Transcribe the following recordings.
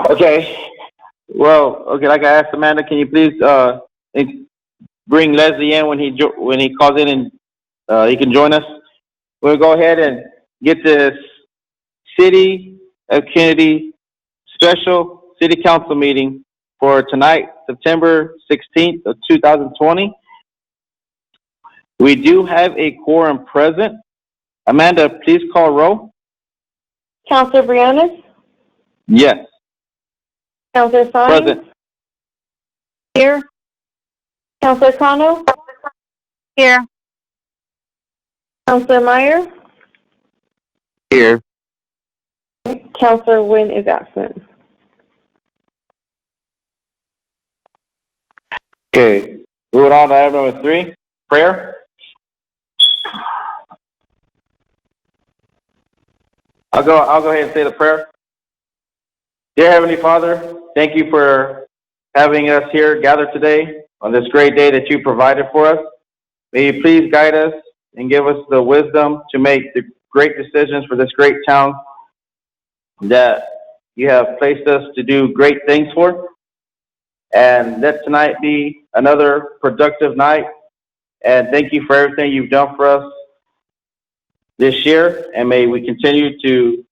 Okay. Well, okay. Like I asked Amanda, can you please bring Leslie in when when he calls in and he can join us? We'll go ahead and get this City of Kennedy special City Council meeting for tonight, September 16th of 2020. We do have a quorum present. Amanda, please call roll. Counselor Briones? Yes. Counselor Sines? Present. Here. Counselor Cano? Here. Counselor Meyer? Here. Counselor Wynn is absent. Okay. Moving on to item number 3, prayer. I'll go ahead and say the prayer. Dear Heavenly Father, thank you for having us here gathered today on this great day that you provided for us. May you please guide us and give us the wisdom to make the great decisions for this great town that you have placed us to do great things for. And let tonight be another productive night. And thank you for everything you've done for us this year. And may we continue to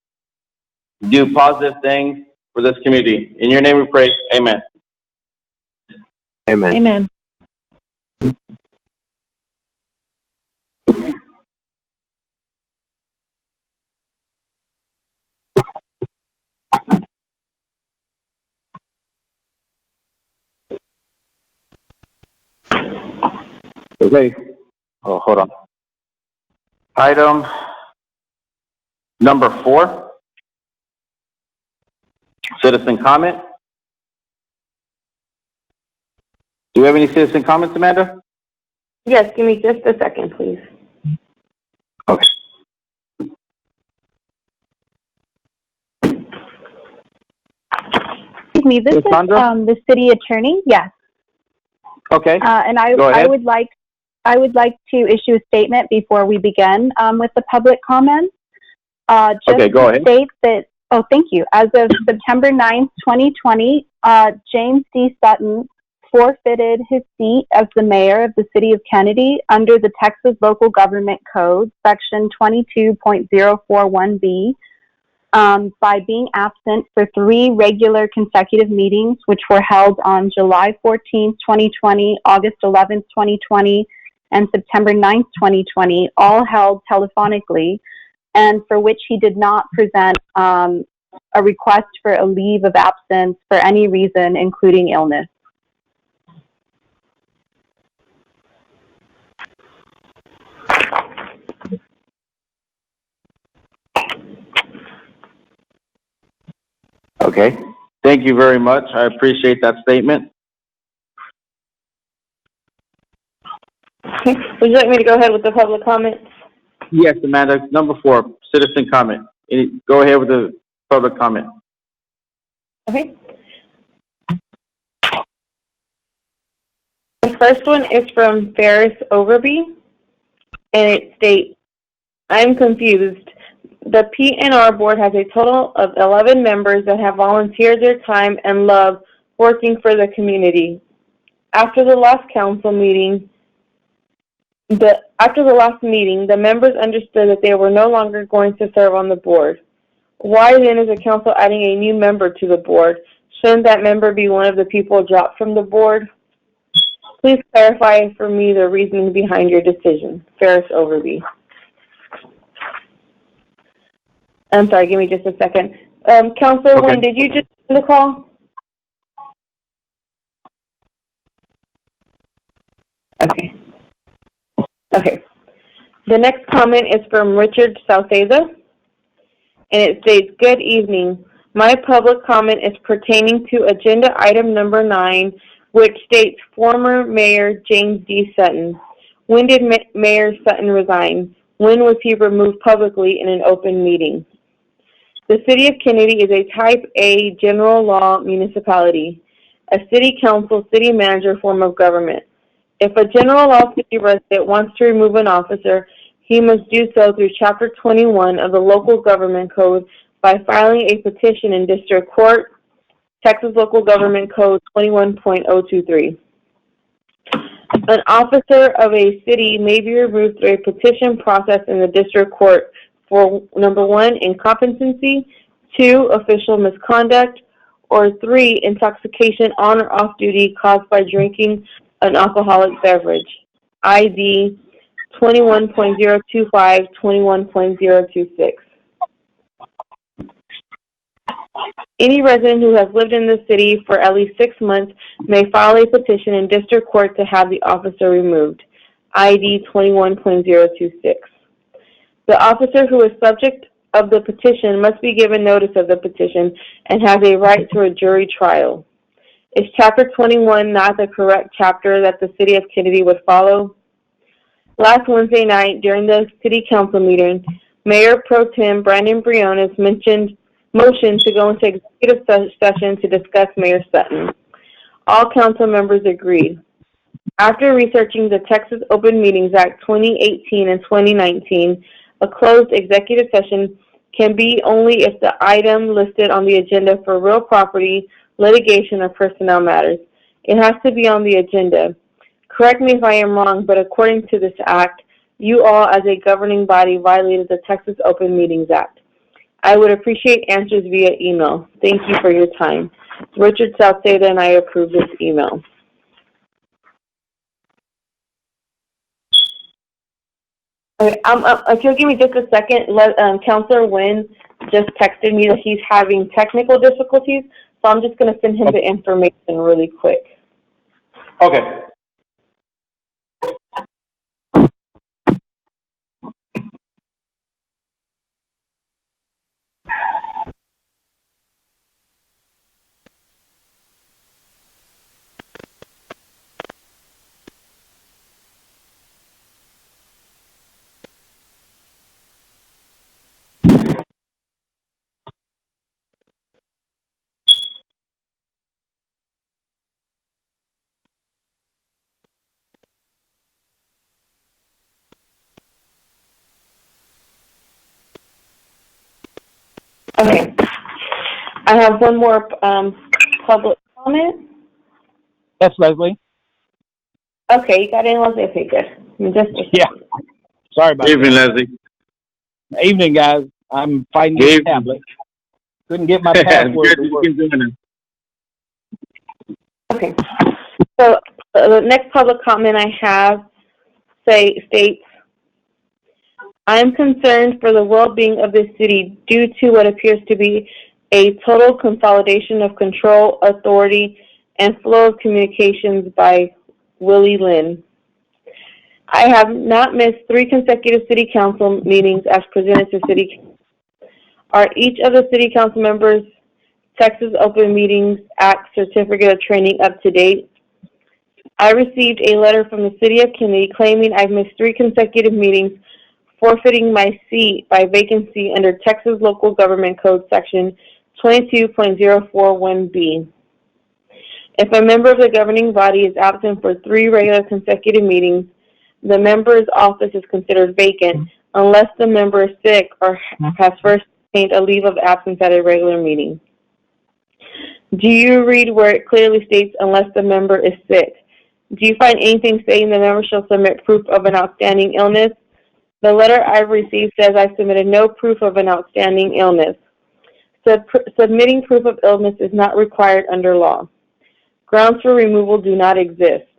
do positive things for this community. In your name we pray. Amen. Amen. Amen. Okay. Oh, hold on. Item number 4, citizen comment. Do we have any citizen comments, Amanda? Yes, give me just a second, please. Okay. Excuse me, this is the city attorney. Yes. Okay. And Go ahead. I would like to issue a statement before we begin with the public comments. Okay, go ahead. State that, thank you. As of September 9th, 2020, James D. Sutton forfeited his seat as the mayor of the city of Kenedy under the Texas Local Government Code, section 22.041B, by being absent for 3 regular consecutive meetings, which were held on July 14th, 2020, August 11th, 2020, and September 9th, 2020, all held telephonically, and for which he did not present a request for a leave of absence for any reason, including illness. Okay. Thank you very much. I appreciate that statement. Okay. Would you like me to go ahead with the public comments? Yes, Amanda. Number 4, citizen comment. Go ahead with the public comment. Okay. The first one is from Ferris Overby, and it states, I'm confused. The P&R board has a total of 11 members that have volunteered their time and love working for the community. After the last meeting, the members understood that they were no longer going to serve on the board. Why then is the council adding a new member to the board? Shouldn't that member be one of the people dropped from the board? Please clarify for me the reasoning behind your decision. Ferris Overby. I'm sorry, give me just a second. Counselor Wynn, did you just end the call? Okay. Okay. The next comment is from Richard Sauceda, and it states, good evening. My public comment is pertaining to agenda item number 9, which states former Mayor James D. Sutton. When did Mayor Sutton resign? When was he removed publicly in an open meeting? The City of Kenedy is a Type A general law municipality, a city council, city manager form of government. If a general law city resident wants to remove an officer, he must do so through Chapter 21 of the Local Government Code by filing a petition in district court, Texas Local Government Code 21.023. An officer of a city may be removed through a petition process in the district court for, number 1, incompetency, 2, official misconduct, or 3, intoxication on or off duty caused by drinking an alcoholic beverage. ID 21.025, 21.026. Any resident who has lived in the city for at least 6 months may file a petition in district court to have the officer removed. ID 21.026. The officer who is subject of the petition must be given notice of the petition and has a right to a jury trial. Is Chapter 21 not the correct chapter that the City of Kenedy would follow? Last Wednesday night, during the City Council meeting, Mayor Pro Tem Brandon Briones motion to go into executive session to discuss Mayor Sutton. All council members agreed. After researching the Texas Open Meetings Act 2018 and 2019, a closed executive session can be only if the item listed on the agenda for real property, litigation, or personnel matters. It has to be on the agenda. Correct me if I am wrong, but according to this act, you all as a governing body violated the Texas Open Meetings Act. I would appreciate answers via email. Thank you for your time. Richard Salceda and I approve this email. Okay, if you'll give me just a second, Councilor Nguyen just texted me that he's having technical difficulties, so I'm just going to send him the information really quick. Okay. Okay. I have one more public comment. That's Leslie. Okay, you got it, Leslie? Okay, good. Just a Yeah. Sorry about Evening, that. Leslie. Evening, guys. I'm fighting Good this evening. tablet. Couldn't get my password to work. Okay. So the next public comment I have states, I am concerned for the well-being of this city due to what appears to be a total consolidation of control, authority, and flow of communications by Willie Lynn. I have not missed 3 consecutive city council meetings as presented to city council. Are each of the city council members' Texas Open Meetings Act certificate of training up to date? I received a letter from the City of Kenedy claiming I've missed 3 consecutive meetings, forfeiting my seat by vacancy under Texas Local Government Code Section 22.041B. If a member of the governing body is absent for 3 regular consecutive meetings, the member's office is considered vacant unless the member is sick or has first obtained a leave of absence at a regular meeting. Do you read where it clearly states unless the member is sick? Do you find anything saying the member shall submit proof of an outstanding illness? The letter I received says I submitted no proof of an outstanding illness. Submitting proof of illness is not required under law. Grounds for removal do not exist.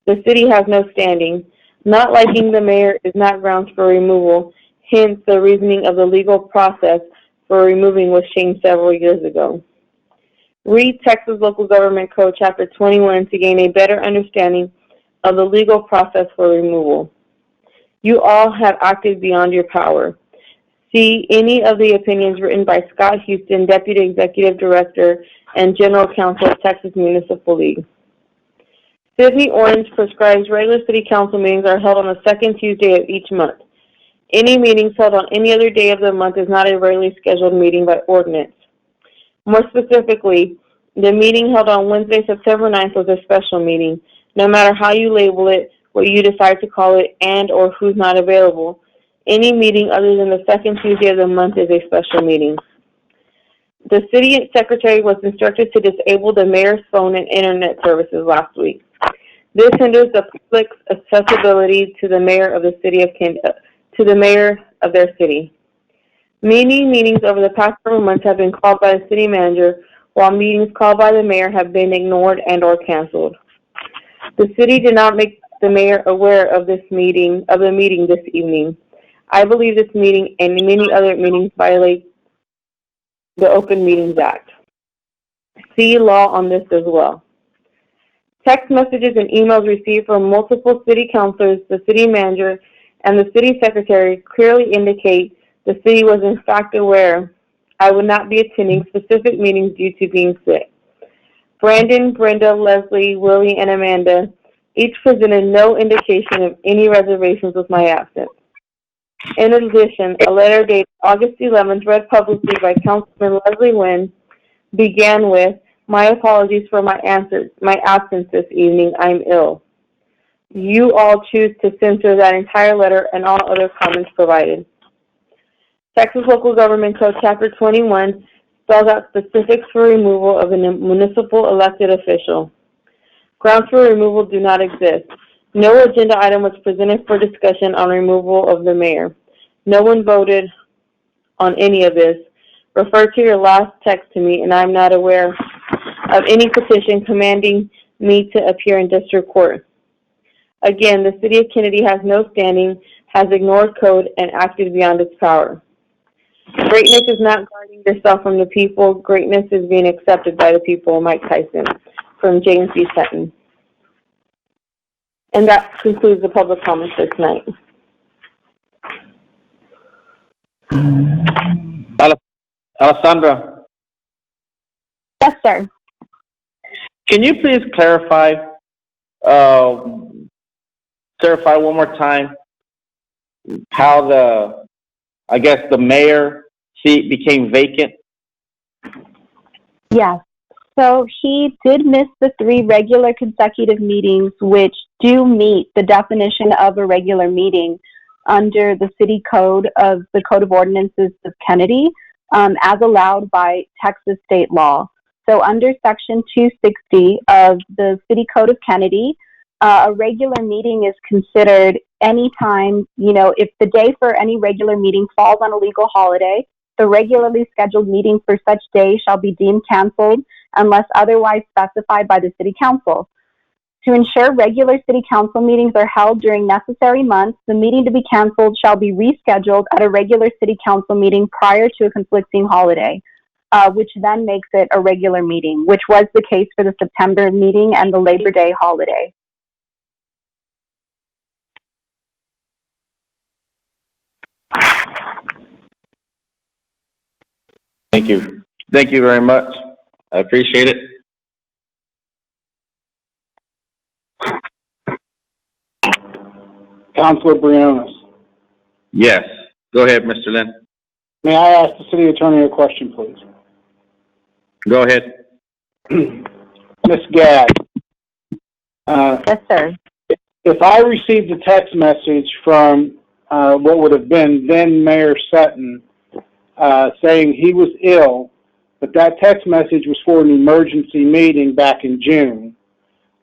The city has no standing. Not liking the mayor is not grounds for removal. Hence, the reasoning of the legal process for removing was changed several years ago. Read Texas Local Government Code Chapter 21 to gain a better understanding of the legal process for removal. You all have acted beyond your power. See any of the opinions written by Scott Houston, Deputy Executive Director and General Counsel of Texas Municipal League. Sydney Orange prescribes regular city council meetings are held on the second Tuesday of each month. Any meetings held on any other day of the month is not a regularly scheduled meeting by ordinance. More specifically, the meeting held on Wednesday, September 9th was a special meeting. No matter how you label it, what you decide to call it, and or who's not available, any meeting other than the second Tuesday of the month is a special meeting. The city secretary was instructed to disable the mayor's phone and internet services last week. This hinders the public's accessibility to the mayor of the city of to the mayor of their city. Many meetings over the past several months have been called by the city manager, while meetings called by the mayor have been ignored and or canceled. The city did not make the mayor aware of the meeting this evening. I believe this meeting and many other meetings violate the Open Meetings Act. See law on this as well. Text messages and emails received from multiple city councilors, the city manager, and the city secretary clearly indicate the city was in fact aware I would not be attending specific meetings due to being sick. Brandon, Brenda, Leslie, Willie, and Amanda each presented no indication of any reservations with my absence. In addition, a letter dated August 11th, read publicly by Councilman Leslie Wynn, began with, "My apologies for my absence this evening. I'm ill." You all choose to censor that entire letter and all other comments provided. Texas Local Government Code Chapter 21 spells out specifics for removal of a municipal elected official. Grounds for removal do not exist. No agenda item was presented for discussion on removal of the mayor. No one voted on any of this. Refer to your last text to me, and I'm not aware of any petition commanding me to appear in district court. Again, the city of Kenedy has no standing, has ignored code, and acted beyond its power. Greatness is not guarding yourself from the people. Greatness is being accepted by the people. Mike Tyson from James B. Sutton. And that concludes the public comments for tonight. Alessandra, Yes, sir. can you please clarify one more time how the mayor seat became vacant? Yes. So he did miss the 3 regular consecutive meetings, which do meet the definition of a regular meeting under the city code of the Code of Ordinances of Kenedy, as allowed by Texas state law. So under Section 260 of the City Code of Kenedy, a regular meeting is considered any time, if the day for any regular meeting falls on a legal holiday, the regularly scheduled meeting for such day shall be deemed canceled unless otherwise specified by the City Council. To ensure regular City Council meetings are held during necessary months, the meeting to be canceled shall be rescheduled at a regular City Council meeting prior to a conflicting holiday, which then makes it a regular meeting, which was the case for the September meeting and the Labor Day holiday. Thank you. Thank you very much. I appreciate it. Councilor Briones. Yes. Go ahead, Mr. Lynn. May I ask the city attorney a question, please? Go ahead. Ms. Gadd. Yes, sir. If I received a text message from what would have been then Mayor Sutton saying he was ill, but that text message was for an emergency meeting back in June,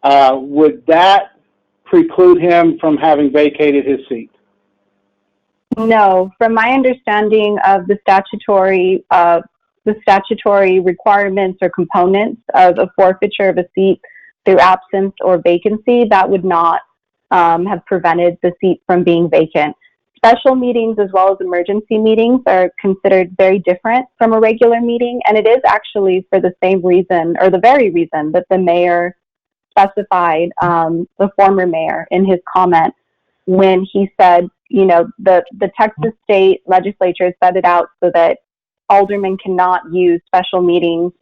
would that preclude him from having vacated his seat? No, from my understanding of the statutory requirements or components of a forfeiture of a seat through absence or vacancy, that would not have prevented the seat from being vacant. Special meetings as well as emergency meetings are considered very different from a regular meeting, and it is actually for the same reason, or the very reason, that the mayor specified, the former mayor, in his comment when he said, the Texas state legislature set it out so that aldermen cannot use special meetings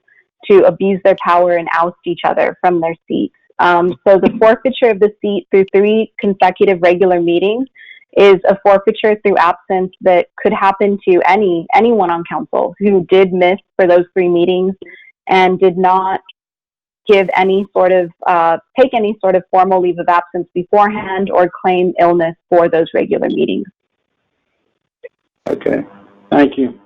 to abuse their power and oust each other from their seats. So the forfeiture of the seat through 3 consecutive regular meetings is a forfeiture through absence that could happen to anyone on council who did miss for those 3 meetings and did not give any sort of, take any sort of formal leave of absence beforehand or claim illness for those regular meetings. Okay, thank you.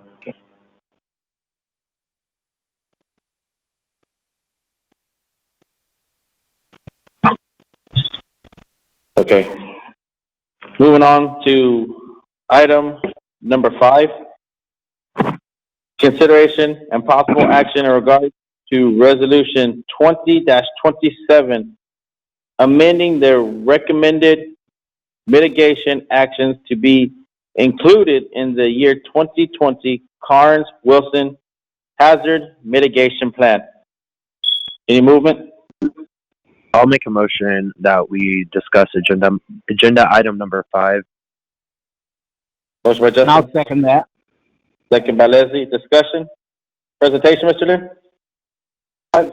Okay. Moving on to item number 5. Consideration and possible action in regard to Resolution 20-27, amending the recommended mitigation actions to be included in the year 2020 Carnes-Wilson Hazard Mitigation Plan. Any movement? I'll make a motion that we discuss agenda item number 5. Motion by And I'll Justin, second that. second by Leslie. Discussion? Presentation, Mr. Lynn?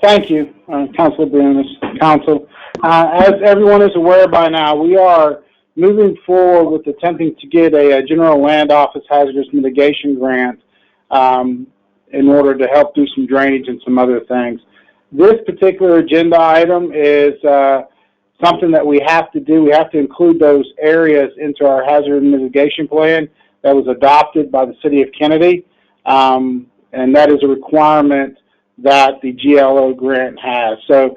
Thank you, Councilor Briones, Council. As everyone is aware by now, we are moving forward with attempting to get a General Land Office hazardous mitigation grant in order to help do some drainage and some other things. This particular agenda item is something that we have to do. We have to include those areas into our hazard mitigation plan that was adopted by the City of Kenedy, and that is a requirement that the GLO grant has. So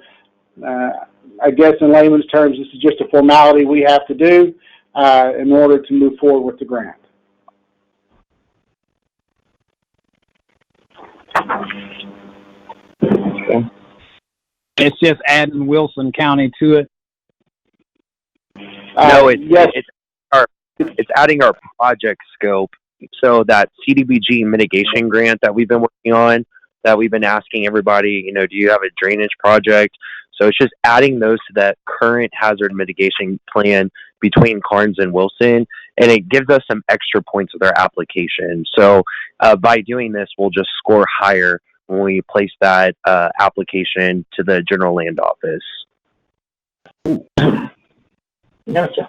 I guess in layman's terms, this is just a formality we have to do in order to move forward with the grant. Okay. It's just adding Wilson County to it. No, Yes. it's adding our project scope. So that CDBG mitigation grant that we've been working on, that we've been asking everybody, do you have a drainage project? So it's just adding those to that current hazard mitigation plan between Carnes and Wilson, and it gives us some extra points with our application. So by doing this, we'll just score higher when we place that application to the General Land Office. Gotcha.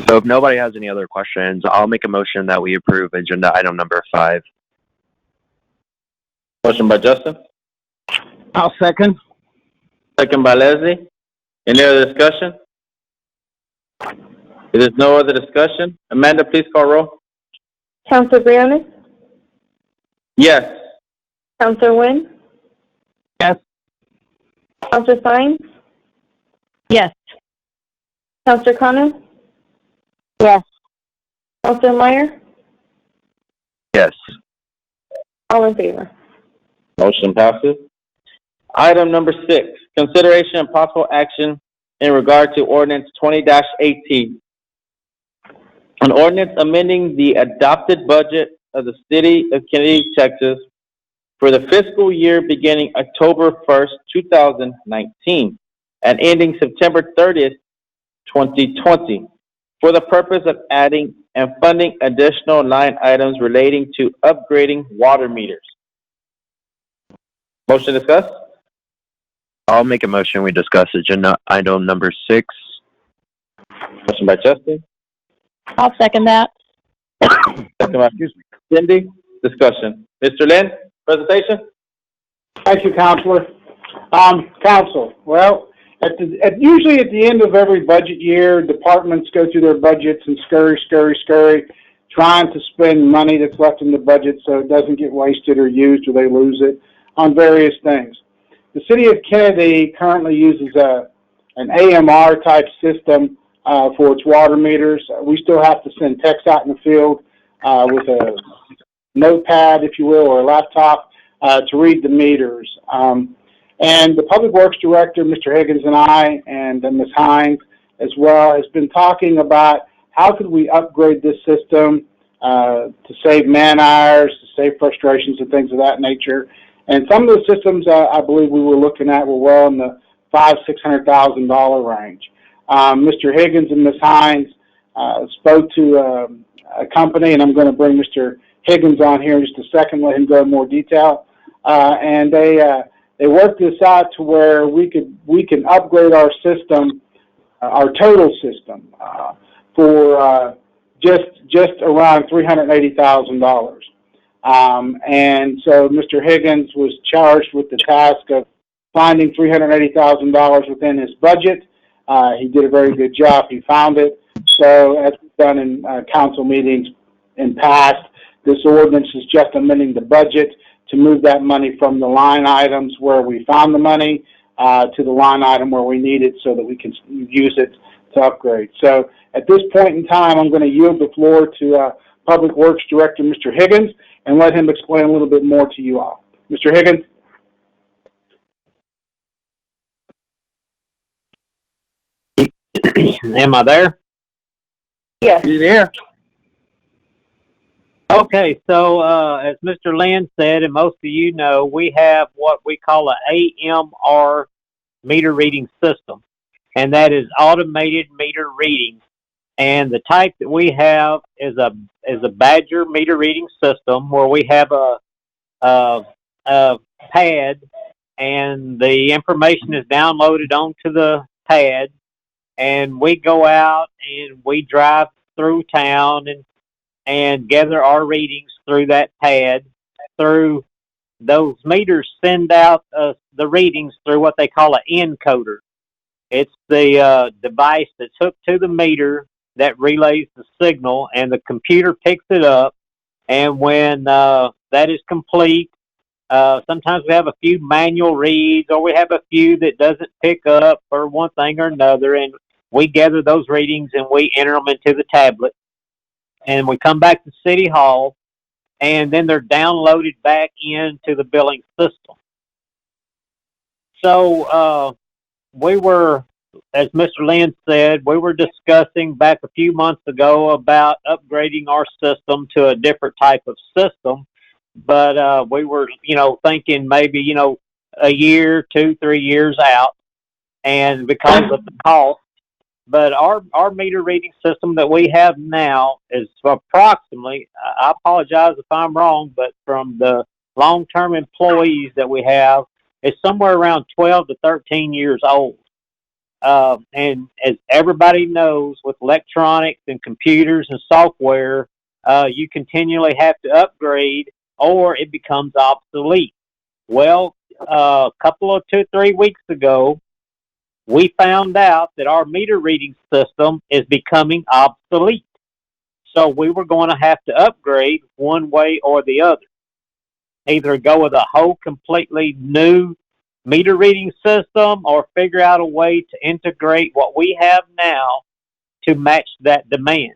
So if nobody has any other questions, I'll make a motion that we approve agenda item number 5. Motion by Justin, I'll second. second by Leslie. Any other discussion? If there's no other discussion, Amanda, please call roll. Counselor Briones? Yes. Counselor Wynn? Yes. Counselor Sines? Yes. Counselor Connor? Yes. Counselor Meyer? Yes. All in favor. Motion passes. Item number 6, consideration and possible action in regard to ordinance 20-18. An ordinance amending the adopted budget of the City of Kenedy, Texas for the fiscal year beginning October 1st, 2019 and ending September 30th, 2020 for the purpose of adding and funding additional line items relating to upgrading water meters. Motion to discuss? I'll make a motion we discuss agenda item number 6. Motion by Justin, I'll second that. second by Cindy. Discussion. Mr. Lynn, presentation? Thank you, Counselor. Council, well, usually at the end of every budget year, departments go through their budgets and scurry, trying to spend money that's left in the budget so it doesn't get wasted or used or they lose it on various things. The City of Kenedy currently uses an AMR type system for its water meters. We still have to send techs out in the field with a notepad, if you will, or a laptop to read the meters. And the Public Works Director, Mr. Higgins, and I, and Ms. Hines as well, has been talking about how could we upgrade this system to save man hours, to save frustrations and things of that nature. And some of the systems I believe we were looking at were well in the $500,000-$600,000 range. Mr. Higgins and Ms. Hines spoke to a company, and I'm going to bring Mr. Higgins on here in just a second, let him go in more detail. And they worked this out to where we can upgrade our system, our total system, for just around $380,000. And so Mr. Higgins was charged with the task of finding $380,000 within his budget. He did a very good job. He found it. So as we've done in council meetings in past, this ordinance is just amending the budget to move that money from the line items where we found the money to the line item where we need it so that we can use it to upgrade. So at this point in time, I'm going to yield the floor to Public Works Director, Mr. Higgins, and let him explain a little bit more to you all. Mr. Higgins? Am I there? Yes. You there? Okay, so as Mr. Lynn said, and most of you know, we have what we call a AMR meter reading system, and that is automated meter reading. And the type that we have is a Badger meter reading system where we have a pad, and the information is downloaded onto the pad, and we go out and we drive through town and gather our readings through that pad. Through those meters, send out the readings through what they call an encoder. It's the device that's hooked to the meter that relays the signal, and the computer picks it up. And when that is complete, sometimes we have a few manual reads, or we have a few that doesn't pick up for one thing or another, and we gather those readings and we enter them into the tablet. And we come back to City Hall, and then they're downloaded back into the billing system. So we were, as Mr. Lynn said, we were discussing back a few months ago about upgrading our system to a different type of system. But we were, thinking maybe, a year, 2, 3 years out, and because of the cost. But our meter reading system that we have now is approximately, I apologize if I'm wrong, but from the long-term employees that we have, it's somewhere around 12 to 13 years old. And as everybody knows, with electronics and computers and software, you continually have to upgrade or it becomes obsolete. Well, a couple of 2-3 weeks ago, we found out that our meter reading system is becoming obsolete. So we were going to have to upgrade one way or the other. Either go with a whole completely new meter reading system or figure out a way to integrate what we have now to match that demand.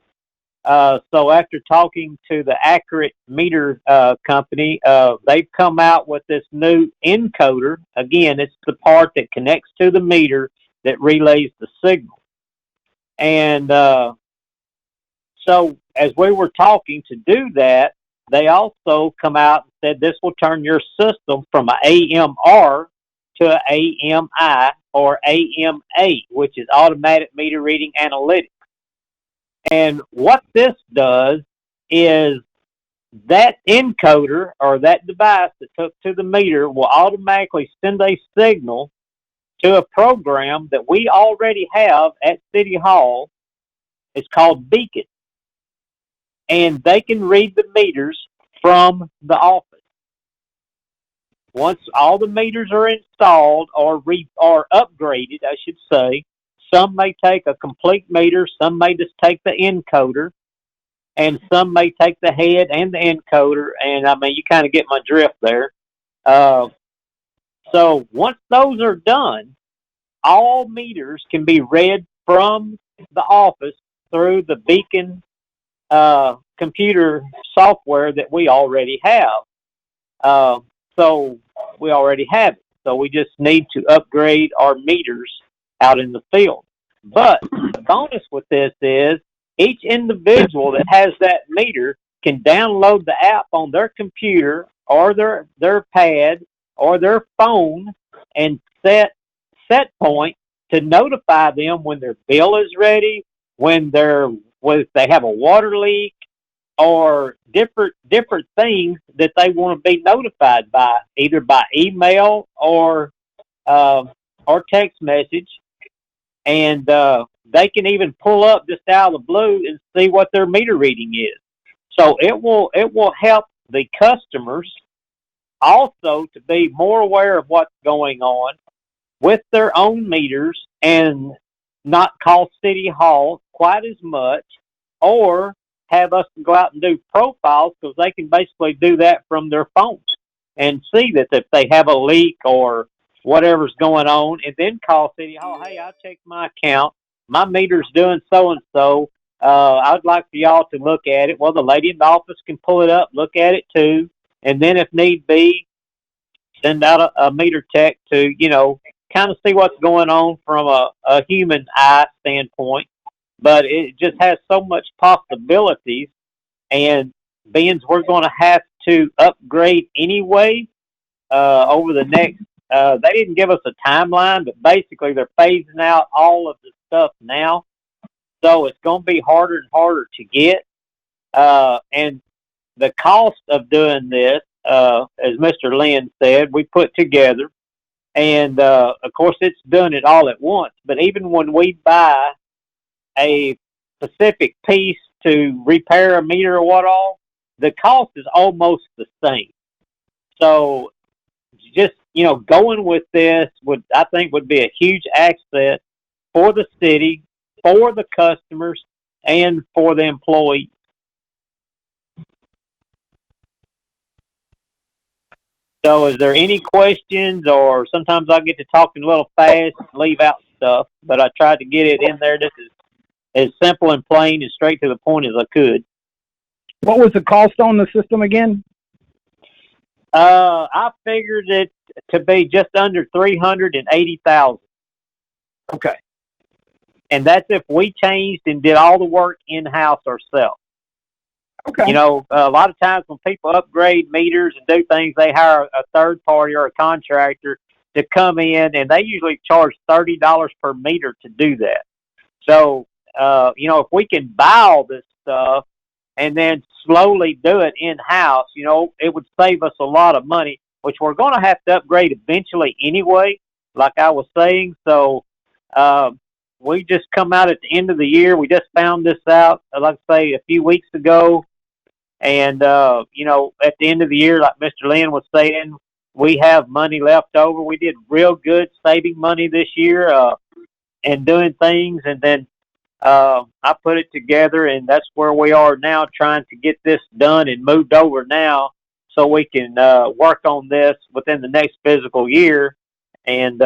So after talking to the Accurate Meter company, they've come out with this new encoder. Again, it's the part that connects to the meter that relays the signal. And so as we were talking to do that, they also come out and said this will turn your system from an AMR to an AMI or AMA, which is Automatic Meter Reading Analytics. And what this does is that encoder or that device that's hooked to the meter will automatically send a signal to a program that we already have at City Hall. It's called Beacon. And they can read the meters from the office. Once all the meters are installed or upgraded, I should say, some may take a complete meter, some may just take the encoder, and some may take the head and the encoder. And I mean, you kind of get my drift there. So once those are done, all meters can be read from the office through the Beacon computer software that we already have. So we already have it. So we just need to upgrade our meters out in the field. But the bonus with this is each individual that has that meter can download the app on their computer or their pad or their phone and set point to notify them when their bill is ready, when they have a water leak, or different things that they want to be notified by, either by email or text message. And they can even pull up just out of the blue and see what their meter reading is. So it will help the customers also to be more aware of what's going on with their own meters and not cost City Hall quite as much, or have us go out and do profiles, because they can basically do that from their phones. and see that if they have a leak or whatever's going on, and then call City Hall. Hey, I checked my account. My meter's doing so and so. I'd like for y'all to look at it. Well, the lady in the office can pull it up, look at it too, and then if need be, send out a meter tech to, kind of see what's going on from a human eye standpoint. But it just has so much possibilities, and being we're going to have to upgrade anyway over the next. They didn't give us a timeline, but basically they're phasing out all of the stuff now, so it's going to be harder and harder to get. And the cost of doing this, as Mr. Lynn said, we put together, and of course it's done it all at once. But even when we buy a specific piece to repair a meter or what all, the cost is almost the same. So just, going with this I think would be a huge asset for the city, for the customers, and for the employees. So is there any questions, or sometimes I get to talking a little fast and leave out stuff, but I tried to get it in there just as simple and plain and straight to the point as I could. What was the cost on the system again? I figured it to be just under $380,000. Okay. And that's if we changed and did all the work in-house ourselves. Okay. A lot of times when people upgrade meters and do things, they hire a third party or a contractor to come in, and they usually charge $30 per meter to do that. So, if we can buy all this stuff and then slowly do it in-house, it would save us a lot of money, which we're going to have to upgrade eventually anyway, like I was saying. So, we just come out at the end of the year. We just found this out, like I say, a few weeks ago. And, at the end of the year, like Mr. Lynn was saying, we have money left over. We did real good saving money this year and doing things. And then I put it together, and that's where we are now, trying to get this done and moved over now so we can work on this within the next fiscal year and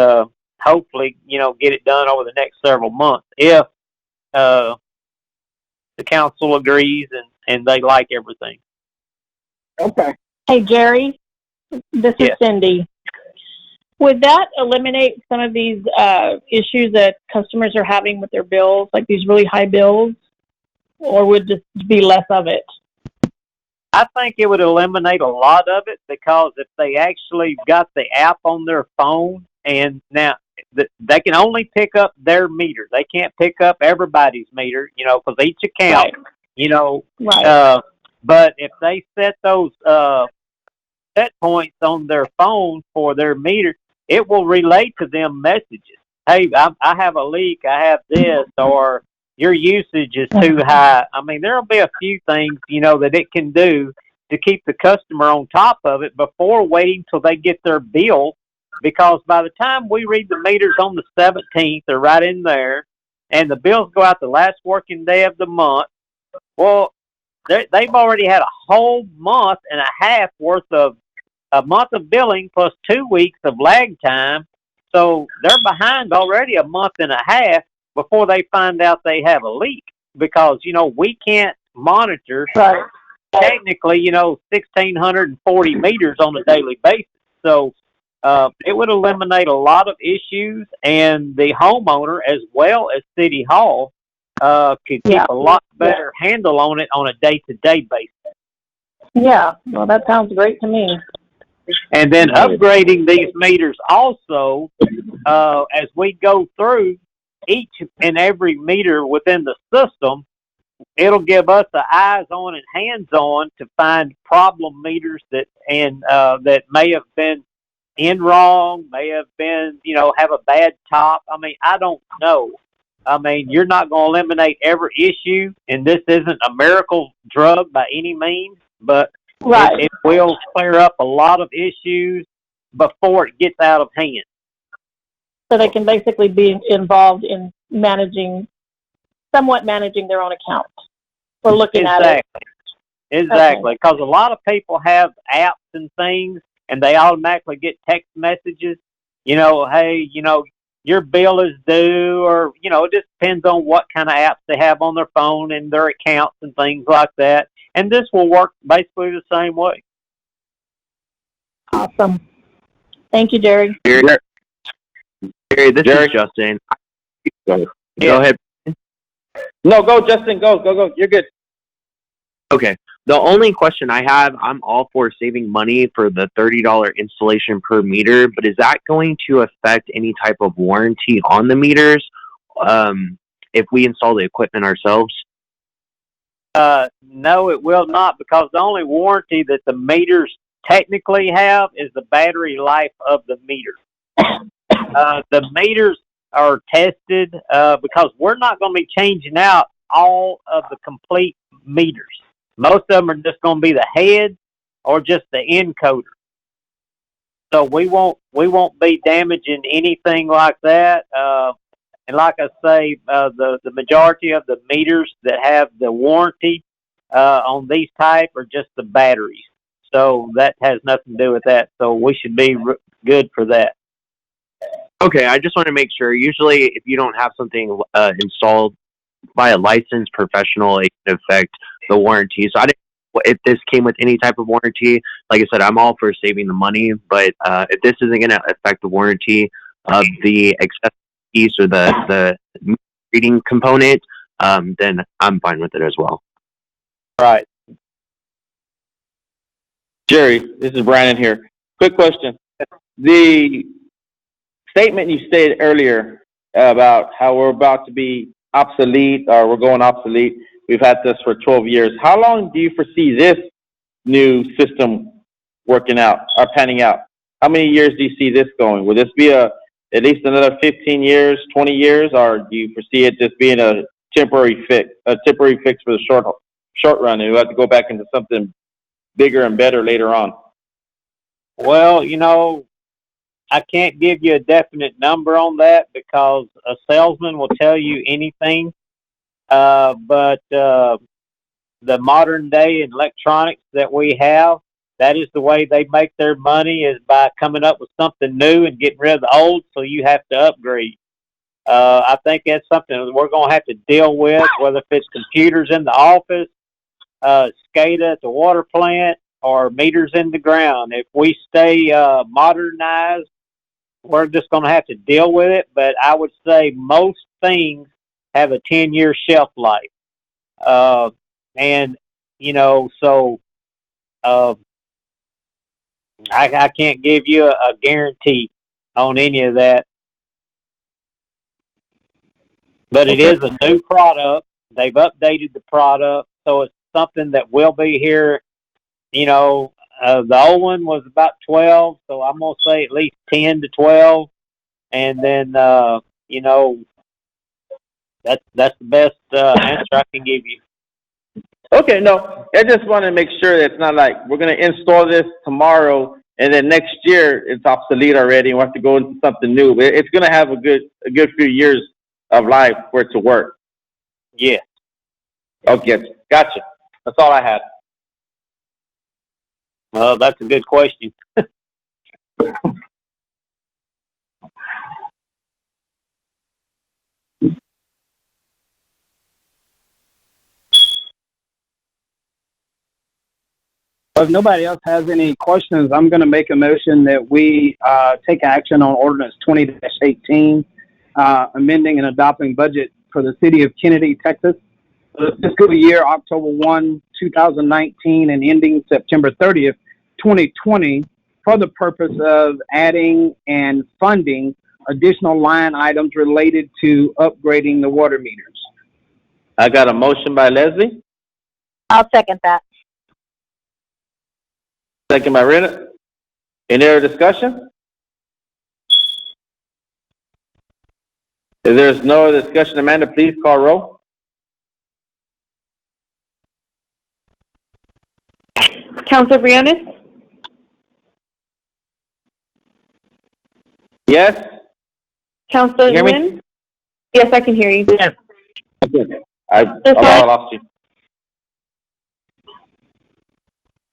hopefully, get it done over the next several months if the council agrees and they like everything. Okay. Hey, Jerry, this is Yes. Cindy. Would that eliminate some of these issues that customers are having with their bills, like these really high bills, or would just be less of it? I think it would eliminate a lot of it, because if they actually got the app on their phone, and now they can only pick up their meter. They can't pick up everybody's meter, because each account, Right. But if they set those set points on their phone for their meter, it will relay to them messages. Hey, I have a leak. I have this, or your usage is too high. I mean, there'll be a few things, that it can do to keep the customer on top of it before waiting till they get their bill. Because by the time we read the meters on the 17th, they're right in there, and the bills go out the last working day of the month. Well, they've already had a whole month and a half worth of a month of billing plus 2 weeks of lag time. So they're behind already a month and a half before they find out they have a leak, because, we can't monitor technically, 1,640 meters on a daily basis. So it would eliminate a lot of issues, and the homeowner as well as City Hall could keep a lot better handle on it on a day-to-day basis. Yeah, well, that sounds great to me. And then upgrading these meters also, as we go through each and every meter within the system, it'll give us the eyes on and hands on to find problem meters that may have been in wrong, may have been, have a bad top. I mean, I don't know. I mean, you're not going to eliminate every issue, and this isn't a miracle drug by any means, but it will clear up a lot of issues before it gets out of hand. So they can basically be involved in somewhat managing their own account or looking at it. Exactly. Because a lot of people have apps and things, and they automatically get text messages, hey, your bill is due, or, it just depends on what kind of apps they have on their phone and their accounts and things like that. And this will work basically the same way. Awesome. Thank you, Jerry. Jerry, this Jerry? is Justin. Go Go ahead. No, go, Justin. Go. You're good. Okay. The only question I have, I'm all for saving money for the $30 installation per meter, but is that going to affect any type of warranty on the meters if we install the equipment ourselves? No, it will not, because the only warranty that the meters technically have is the battery life of the meter. The meters are tested because we're not going to be changing out all of the complete meters. Most of them are just going to be the head or just the encoder. So we won't be damaging anything like that. And like I say, the majority of the meters that have the warranty on these type are just the batteries. So that has nothing to do with that. So we should be good for that. Okay, I just want to make sure. Usually, if you don't have something installed by a licensed professional, it can affect the warranty. So I didn't. If this came with any type of warranty, like I said, I'm all for saving the money. But if this isn't going to affect the warranty of the accessory piece or the reading component, then I'm fine with it as well. Right. Jerry, this is Brandon here. Quick question. The statement you stated earlier about how we're about to be obsolete or we're going obsolete, we've had this for 12 years. How long do you foresee this new system working out or panning out? How many years do you see this going? Will this be at least another 15 years, 20 years, or do you foresee it just being a temporary fix for the short run, and we'll have to go back into something bigger and better later on? Well, I can't give you a definite number on that because a salesman will tell you anything. But the modern day electronics that we have, that is the way they make their money, is by coming up with something new and getting rid of the old, so you have to upgrade. I think that's something that we're going to have to deal with, whether if it's computers in the office, SCADA at the water plant, or meters in the ground. If we stay modernized, we're just going to have to deal with it. But I would say most things have a 10-year shelf life. And, so I can't give you a guarantee on any of that. But it is a new product. They've updated the product, so it's something that will be here. The old one was about 12, so I'm going to say at least 10 to 12. And then, that's the best answer I can give you. Okay, no, I just want to make sure that it's not like we're going to install this tomorrow and then next year it's obsolete already and we have to go into something new. It's going to have a good few years of life for it to work. Yeah. Okay, gotcha. That's all I had. Well, that's a good question. If nobody else has any questions, I'm going to make a motion that we take action on Ordinance 20-18, amending and adopting budget for the city of Kenedy, Texas, for the fiscal year October 1, 2019, and ending September 30th, 2020, for the purpose of adding and funding additional line items related to upgrading the water meters. I got a motion by Leslie. I'll second that. Second by Rita. Any other discussion? If there's no other discussion, Amanda, please call roll. Counselor Briones? Yes? Counselor You hear me? Nguyen? Yes, I can hear you. Yes. I lost you.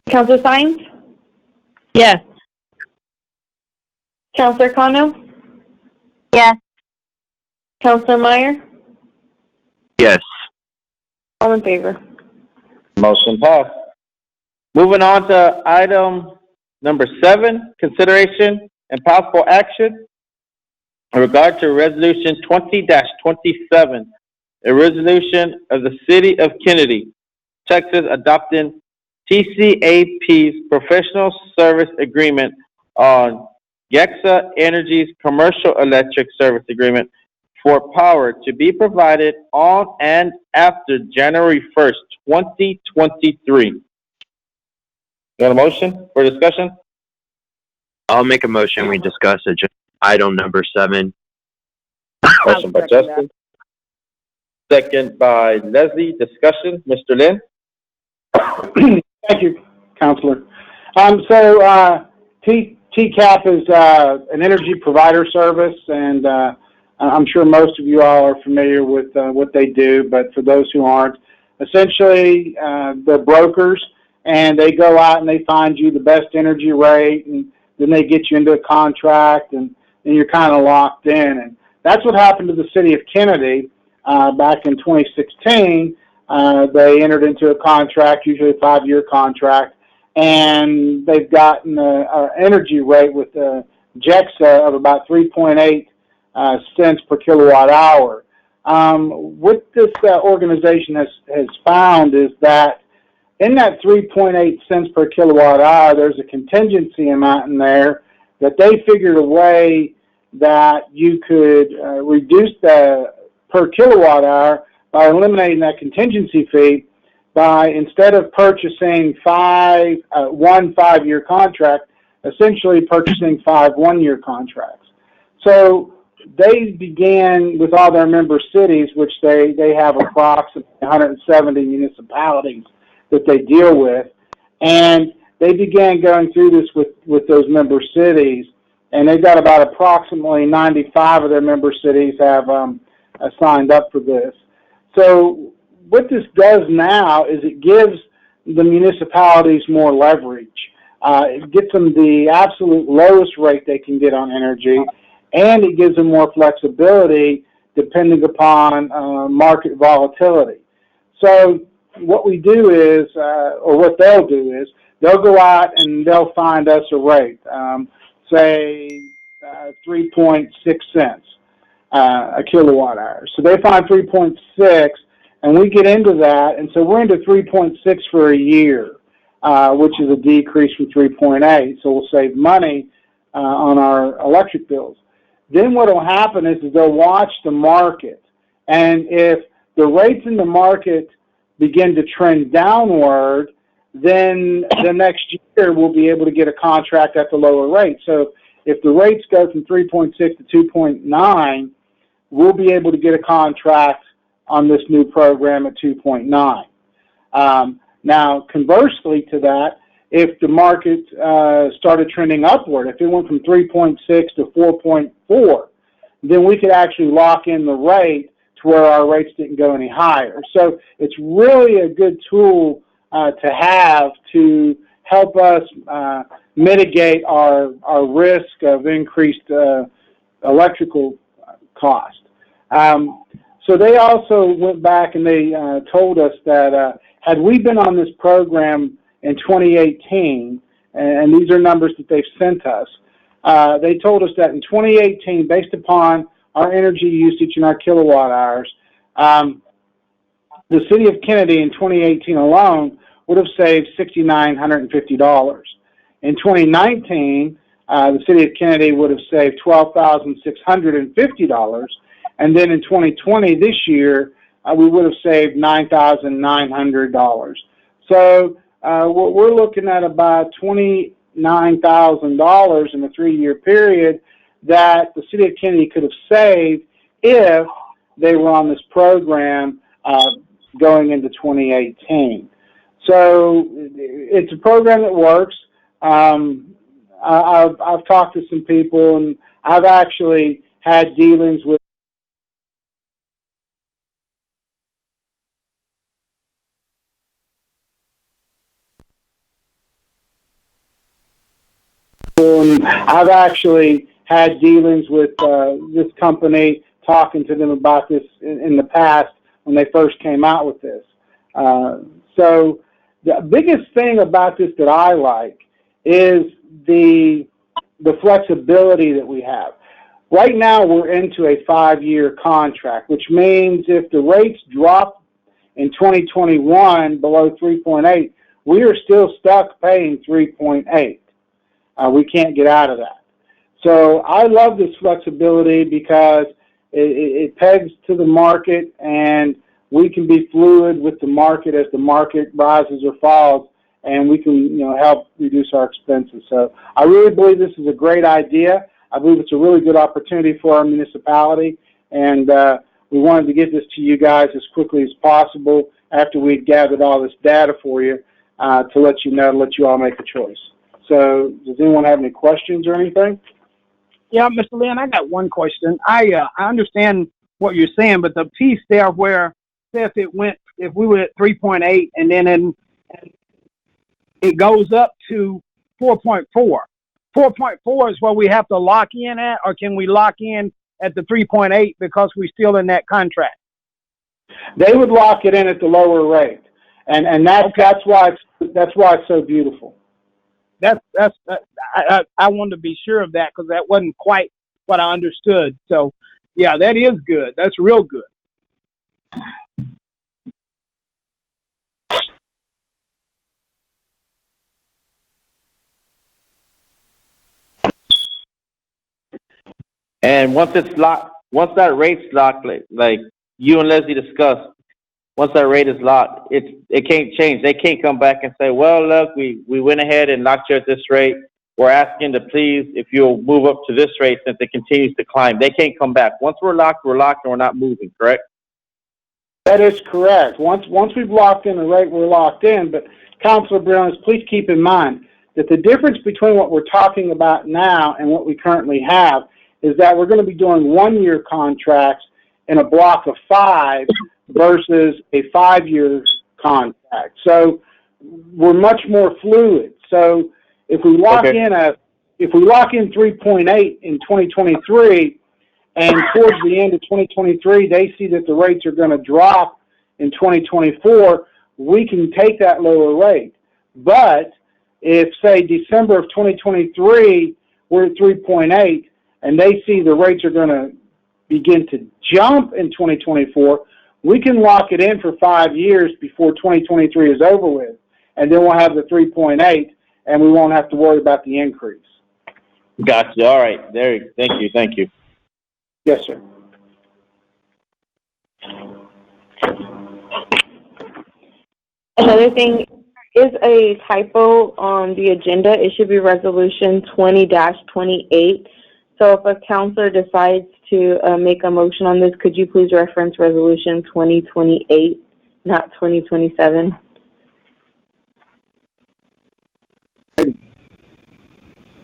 Counselor Sines? Yes. Counselor Kano? Yes. Counselor Meyer? Yes. All in favor. Motion passed. Moving on to item number 7, consideration and possible action in regard to Resolution 20-27, a resolution of the City of Kenedy, Texas, adopting TCAP's professional service agreement on Gexa Energy's commercial electric service agreement for power to be provided on and after January 1st, 2023. Got a motion for discussion? I'll make a motion. We discuss item number 7. Motion by Justin. Second by Leslie. Discussion. Mr. Lynn? Thank you, Counselor. TCAP is an energy provider service, and I'm sure most of you all are familiar with what they do, but for those who aren't, essentially they're brokers, and they go out and they find you the best energy rate, and then they get you into a contract, and then you're kind of locked in. And that's what happened to the City of Kenedy back in 2016. They entered into a contract, usually a 5-year contract, and they've gotten an energy rate with Gexa of about 3.8 cents per kilowatt hour. What this organization has found is that in that 3.8 cents per kilowatt hour, there's a contingency amount in there that they figured a way that you could reduce the per kilowatt hour by eliminating that contingency fee by, instead of purchasing one 5-year contract, essentially purchasing 5 1-year contracts. So they began with all their member cities, which they have approximately 170 municipalities that they deal with, and they began going through this with those member cities, and they've got about approximately 95 of their member cities have signed up for this. So what this does now is it gives the municipalities more leverage. It gets them the absolute lowest rate they can get on energy, and it gives them more flexibility depending upon market volatility. So what we do is, or what they'll do is, they'll go out and they'll find us a rate, say 3.6 cents a kilowatt hour. So they find 3.6, and we get into that, and so we're into 3.6 for a year, which is a decrease from 3.8. So we'll save money on our electric bills. Then what will happen is they'll watch the market, and if the rates in the market begin to trend downward, then the next year we'll be able to get a contract at the lower rate. So if the rates go from 3.6 to 2.9, we'll be able to get a contract on this new program at 2.9. Now, conversely to that, if the market started trending upward, if it went from 3.6 to 4.4, then we could actually lock in the rate to where our rates didn't go any higher. So it's really a good tool to have to help us mitigate our risk of increased electrical cost. So they also went back and they told us that had we been on this program in 2018, and these are numbers that they've sent us, they told us that in 2018, based upon our energy usage and our kilowatt hours, the City of Kenedy in 2018 alone would have saved $6,950. In 2019, the City of Kenedy would have saved $12,650, and then in 2020, this year, we would have saved $9,900. So we're looking at about $29,000 in a 3-year period that the City of Kenedy could have saved if they were on this program going into 2018. So it's a program that works. I've talked to some people, and I've actually had dealings with had dealings with this company, talking to them about this in the past when they first came out with this. So the biggest thing about this that I like is the flexibility that we have. Right now, we're into a 5-year contract, which means if the rates drop in 2021 below 3.8, we are still stuck paying 3.8. We can't get out of that. So I love this flexibility because it pegs to the market, and we can be fluid with the market as the market rises or falls, and we can, help reduce our expenses. So I really believe this is a great idea. I believe it's a really good opportunity for our municipality, and we wanted to get this to you guys as quickly as possible after we'd gathered all this data for you to let you know, to let you all make a choice. So does anyone have any questions or anything? Yeah, Mr. Lynn, I got one question. I understand what you're saying, but the piece there where, say if we were at 3.8 and then it goes up to 4.4. 4.4 is what we have to lock in at, or can we lock in at the 3.8 because we're still in that contract? They would lock it in at the lower rate, and that's why it's so beautiful. I wanted to be sure of that because that wasn't quite what I understood. So, yeah, that is good. That's real good. And once it's locked, once that rate's locked, like you and Leslie discussed, once that rate is locked, it can't change. They can't come back and say, well, look, we went ahead and locked you at this rate. We're asking to please, if you'll move up to this rate since it continues to climb. They can't come back. Once we're locked, and we're not moving, correct? That is correct. Once we've locked in the rate, we're locked in. But Councilor Briones, please keep in mind that the difference between what we're talking about now and what we currently have is that we're going to be doing 1-year contracts in a block of 5 versus a 5-year contract. So we're much more fluid. So if we lock in 3.8 in 2023, and towards the end of 2023 they see that the rates are going to drop in 2024, we can take that lower rate. But if, say, December of 2023 we're at 3.8 and they see the rates are going to begin to jump in 2024, we can lock it in for 5 years before 2023 is over with, and then we'll have the 3.8, and we won't have to worry about the increase. Gotcha. All right. Thank you. Yes, sir. Another thing is a typo on the agenda. It should be Resolution 20-28. So if a counselor decides to make a motion on this, could you please reference Resolution 2028, not 2027?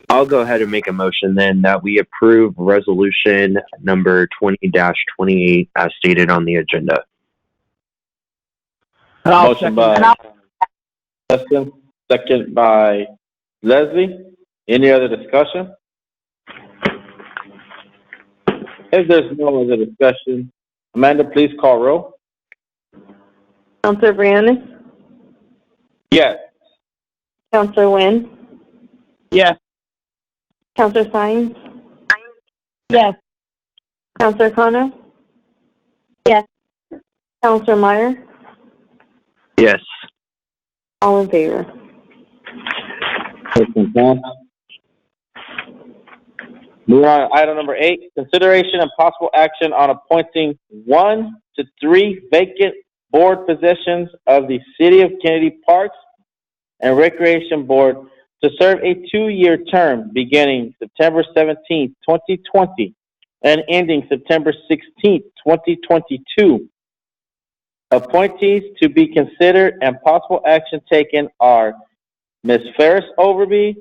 I'll go ahead and make a motion then that we approve resolution number 20-28 as stated on the agenda. Motion by Justin, second by Leslie. Any other discussion? If there's no other discussion, Amanda, please call roll. Counselor Briones? Yes. Counselor Wynn? Yes. Counselor Sines? Yes. Counselor Connor? Yes. Counselor Meyer? Yes. All in favor. Moving on to item number 8, consideration and possible action on appointing 1 to 3 vacant board positions of the City of Kenedy Parks and Recreation Board to serve a 2-year term beginning September 17, 2020 and ending September 16, 2022. Appointees to be considered and possible action taken are Ms. Ferris Overby,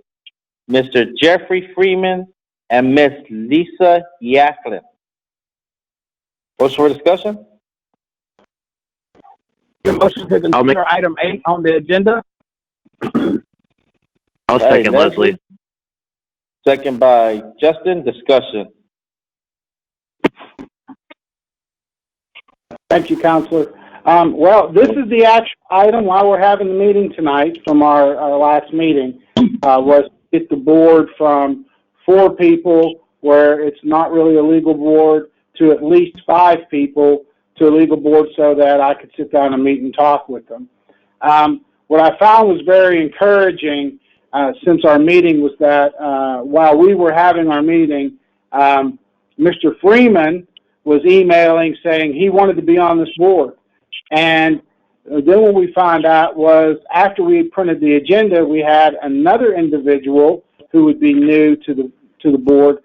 Mr. Jeffrey Freeman, and Ms. Lisa Yacklin. What's for discussion? The motion to consider item 8 on the agenda. I'll second Leslie. Second by Justin. Discussion. Thank you, Counselor. Well, this is the actual item while we're having the meeting tonight from our last meeting, was to get the board from 4 people where it's not really a legal board to at least 5 people to a legal board so that I could sit down and meet and talk with them. What I found was very encouraging since our meeting was that while we were having our meeting, Mr. Freeman was emailing saying he wanted to be on this board. And then what we found out was after we printed the agenda, we had another individual who would be new to the board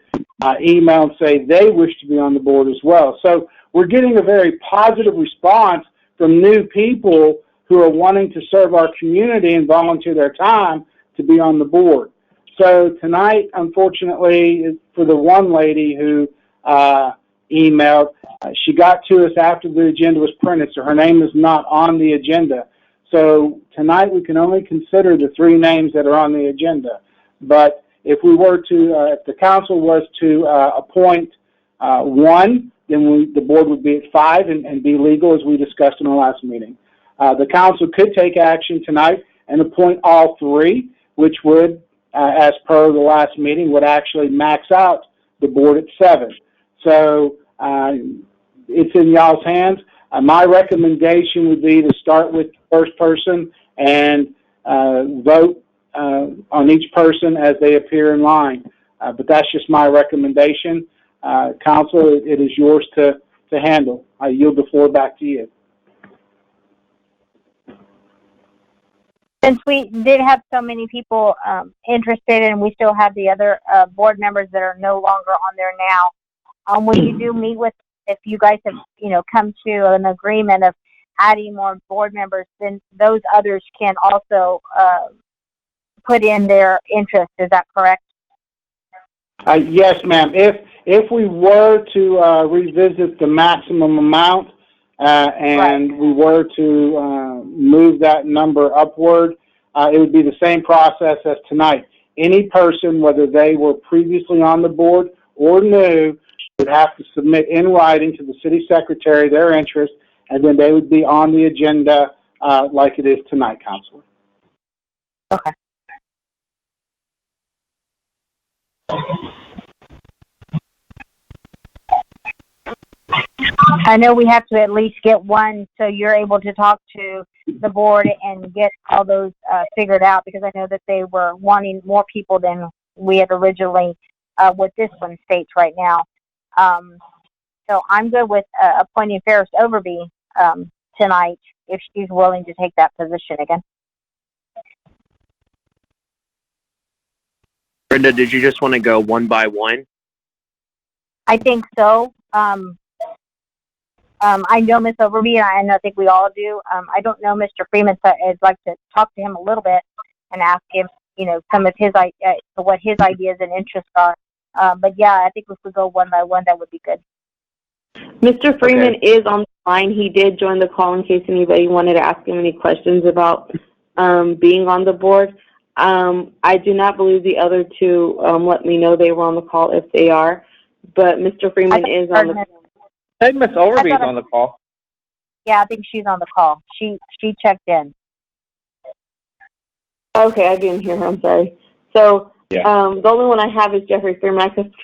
email and say they wish to be on the board as well. So we're getting a very positive response from new people who are wanting to serve our community and volunteer their time to be on the board. So tonight, unfortunately, for the one lady who emailed, she got to us after the agenda was printed, so her name is not on the agenda. So tonight we can only consider the 3 names that are on the agenda. But if we were to, if the council was to appoint 1, then the board would be at 5 and be legal as we discussed in our last meeting. The council could take action tonight and appoint all 3, which would, as per the last meeting, would actually max out the board at 7. So it's in y'all's hands. My recommendation would be to start with the first person and vote on each person as they appear in line. But that's just my recommendation. Council, it is yours to handle. I yield the floor back to you. Since we did have so many people interested, and we still have the other board members that are no longer on there now, when you do meet with, if you guys have, come to an agreement of adding more board members, then those others can also put in their interest. Is that correct? Yes, ma'am. If we were to revisit the maximum amount and right. we were to move that number upward, it would be the same process as tonight. Any person, whether they were previously on the board or new, would have to submit in writing to the city secretary their interest, and then they would be on the agenda like it is tonight, Counselor. Okay. I know we have to at least get 1 so you're able to talk to the board and get all those figured out, because I know that they were wanting more people than we had originally what this one states right now. So I'm good with appointing Ferris Overby tonight if she's willing to take that position again. Brenda, did you just want to go one by one? I think so. I know Miss Overby, and I think we all do. I don't know Mr. Freeman, so I'd like to talk to him a little bit and ask him, some of his what his ideas and interests are. But yeah, I think if we go one by one, that would be good. Mr. Freeman is on the line. He did join the call in case anybody wanted to ask him any questions about being on the board. I do not believe the other 2 let me know they were on the call if they are, but Mr. Freeman is on the call. I think Miss Overby's on the call. Yeah, I think she's on the call. She checked in. Okay, I didn't hear her. I'm sorry. So the only one I have is Jeffrey Freeman. I could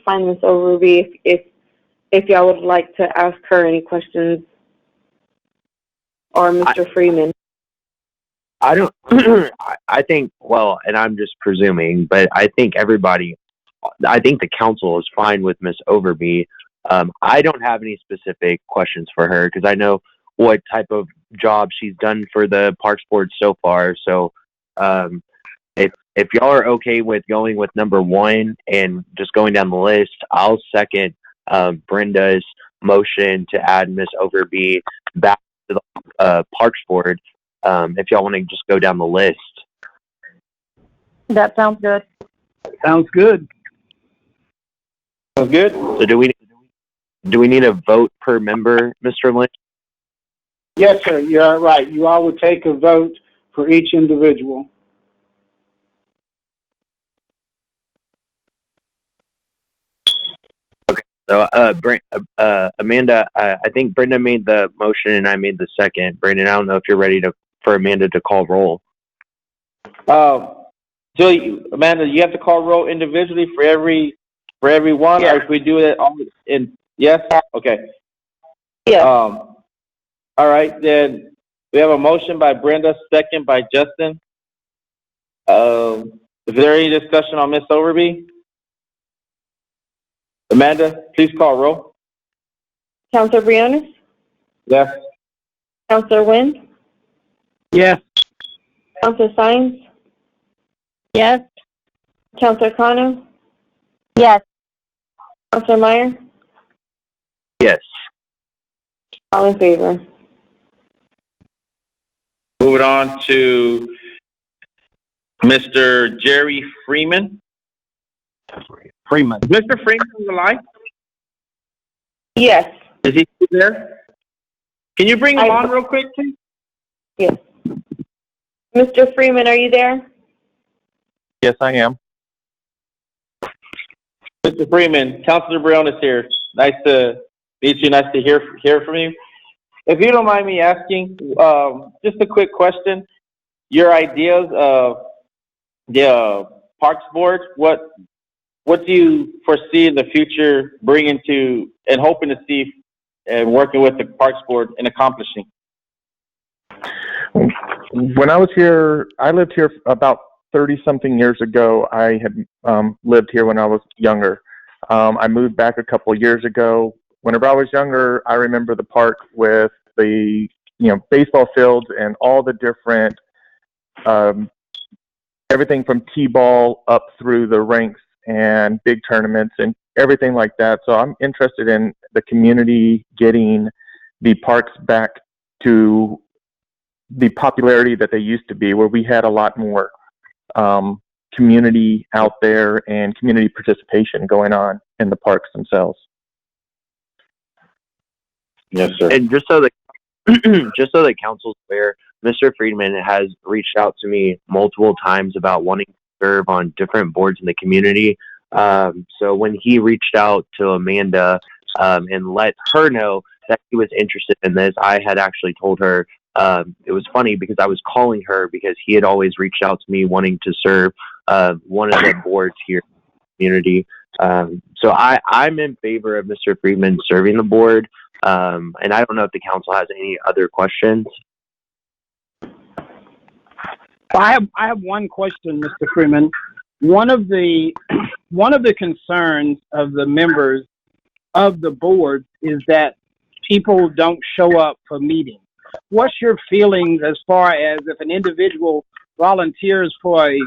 find Miss Overby if y'all would like to ask her any questions, or Mr. Freeman. I don't, I think, well, and I'm just presuming, but I think the council is fine with Miss Overby. I don't have any specific questions for her because I know what type of job she's done for the Parks Board so far. So, if y'all are okay with going with number 1 and just going down the list, I'll second Brenda's motion to add Miss Overby back to the Parks Board. If y'all want to just go down the list. That sounds good. Sounds good. Sounds good. So do we need a vote per member, Mr. Lynch? Yes, sir. You're right. You all would take a vote for each individual. So, Amanda, I think Brenda made the motion and I made the second. Brandon, I don't know if you're ready for Amanda to call roll. Julie, Amanda, you have to call roll individually for everyone, or if we do it all in, yes? Okay. Yes. All right, then we have a motion by Brenda, second by Justin. Is there any discussion on Ms. Overby? Amanda, please call roll. Counselor Briones? Yes. Counselor Wynn? Yes. Counselor Sines? Yes. Counselor Kano? Yes. Counselor Meyer? Yes. All in favor. Moving on to Mr. Jerry Freeman. Freeman. Is Mr. Freeman on the line? Yes. Is he still there? Can you bring him on real quick, please? Yes. Mr. Freeman, are you there? Yes, I am. Mr. Freeman, Councilor Brown is here. Nice to meet you. Nice to hear from you. If you don't mind me asking, just a quick question. Your ideas of the Parks Board, what do you foresee in the future bringing to and hoping to see and working with the Parks Board and accomplishing? When I was here, I lived here about 30-something years ago. I had lived here when I was younger. I moved back a couple of years ago. Whenever I was younger, I remember the park with the baseball fields and all the different everything from t-ball up through the ranks and big tournaments and everything like that. So I'm interested in the community getting the parks back to the popularity that they used to be, where we had a lot more community out there and community participation going on in the parks themselves. Yes, sir. And just so the council's aware, Mr. Friedman has reached out to me multiple times about wanting to serve on different boards in the community. So when he reached out to Amanda and let her know that he was interested in this, I had actually told her. It was funny because I was calling her because he had always reached out to me wanting to serve one of the boards here in the community. So I'm in favor of Mr. Friedman serving the board. And I don't know if the council has any other questions. I have one question, Mr. Freeman. One of the concerns of the members of the board is that people don't show up for meetings. What's your feelings as far as if an individual volunteers for a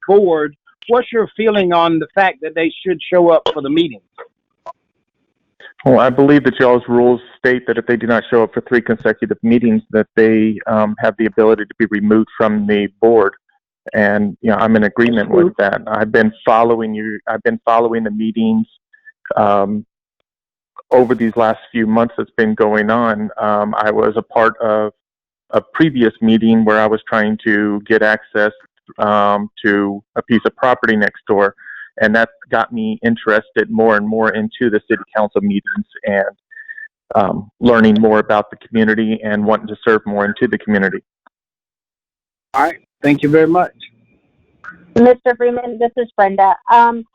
board? What's your feeling on the fact that they should show up for the meetings? Well, I believe that y'all's rules state that if they do not show up for 3 consecutive meetings, that they have the ability to be removed from the board. And I'm in agreement with that. I've been following the meetings over these last few months that's been going on. I was a part of a previous meeting where I was trying to get access to a piece of property next door. And that got me interested more and more into the city council meetings and learning more about the community and wanting to serve more into the community. All right. Thank you very much. Mr. Freeman, this is Brenda. I'm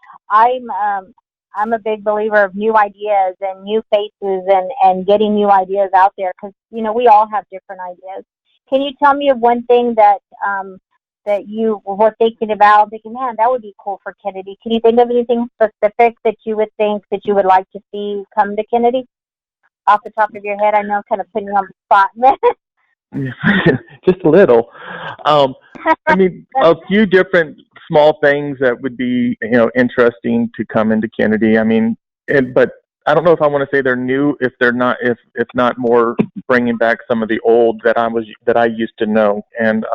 a big believer of new ideas and new faces and getting new ideas out there because, we all have different ideas. Can you tell me of one thing that you were thinking about, man, that would be cool for Kenedy? Can you think of anything specific that you would think that you would like to see come to Kenedy off the top of your head? I know I'm kind of putting you on the spot. Just a little. I mean, a few different small things that would be, interesting to come into Kenedy. I mean, but I don't know if I want to say they're new, if they're not, if not more bringing back some of the old that I used to know. And,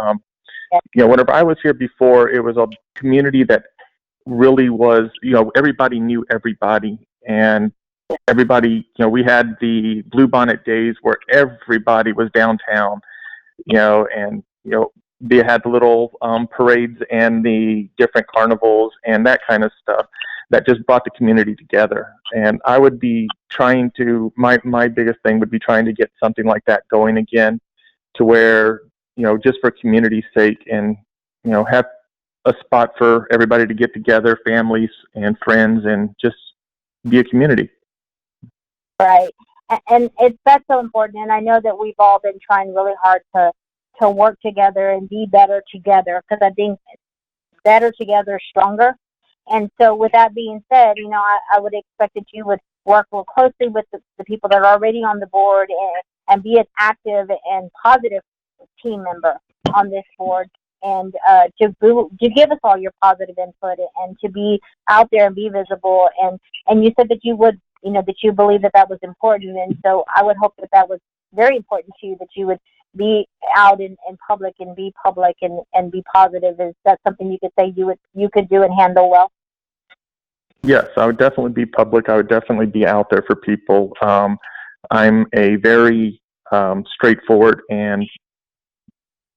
whenever I was here before, it was a community that really was, everybody knew everybody, and everybody, we had the Bluebonnet days where everybody was downtown, and, they had the little parades and the different carnivals and that kind of stuff. that just brought the community together. And I would be trying to, my biggest thing would be trying to get something like that going again, to where, just for community's sake, and, have a spot for everybody to get together, families and friends, and just be a community. Right. And that's so important. And I know that we've all been trying really hard to work together and be better together, because I think better together, stronger. And so with that being said, I would expect that you would work real closely with the people that are already on the board, and be an active and positive team member on this board, and to give us all your positive input, and to be out there and be visible. And you said that you would, that you believe that was important. And so I would hope that was very important to you, that you would be out in public and be public and be positive. Is that something you could say you could do and handle well? Yes, I would definitely be public. I would definitely be out there for people. I'm a very straightforward and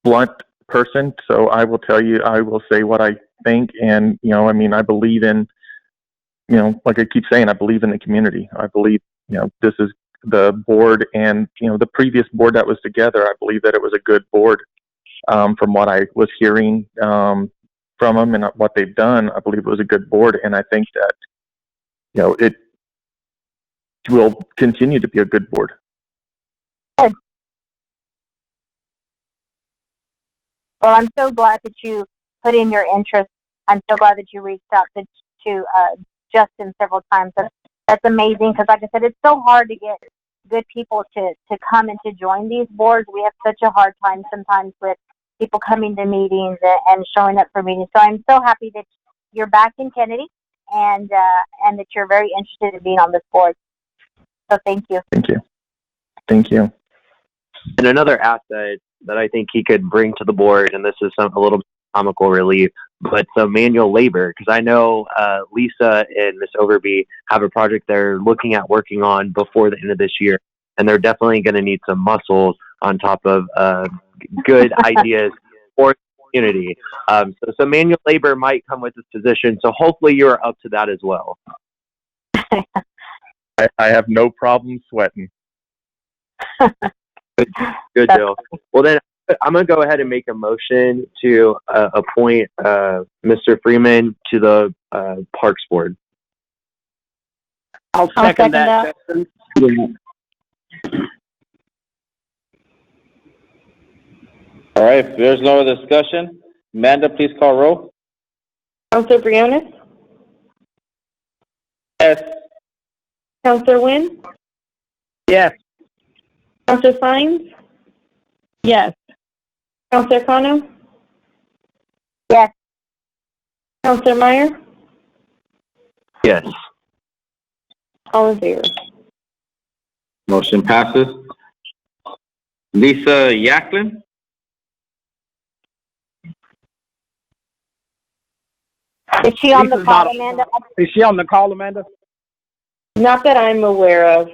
blunt person, so I will tell you, I will say what I think. And, I believe in, like I keep saying, I believe in the community. I believe, this is the board, and, the previous board that was together, I believe that it was a good board. From what I was hearing from them and what they've done, I believe it was a good board. And I think that, it will continue to be a good board. Good. Well, I'm so glad that you put in your interest. I'm so glad that you reached out to Justin several times. That's amazing, because like I said, it's so hard to get good people to come and to join these boards. We have such a hard time sometimes with people coming to meetings and showing up for meetings. So I'm so happy that you're back in Kenedy, and that you're very interested in being on this board. So thank you. Thank you. Thank you. And another asset that I think he could bring to the board, and this is a little comical relief, but some manual labor, because I know Lisa and Miss Overby have a project they're looking at working on before the end of this year, and they're definitely going to need some muscles on top of good ideas for the community. So some manual labor might come with this position, so hopefully you're up to that as well. I have no problem sweating. Good deal. Well, then I'm going to go ahead and make a motion to appoint Mr. Freeman to the Parks Board. I'll second that. All right, if there's no other discussion, Amanda, please call roll. Counselor Briones? Yes. Counselor Wynn? Yes. Counselor Sines? Yes. Counselor Kano? Yes. Counselor Meyer? Yes. All in favor. Motion passes. Lisa Yacklin? Is she on the Lisa's call, not- Amanda? Is she on the call, Amanda? Not that I'm aware of.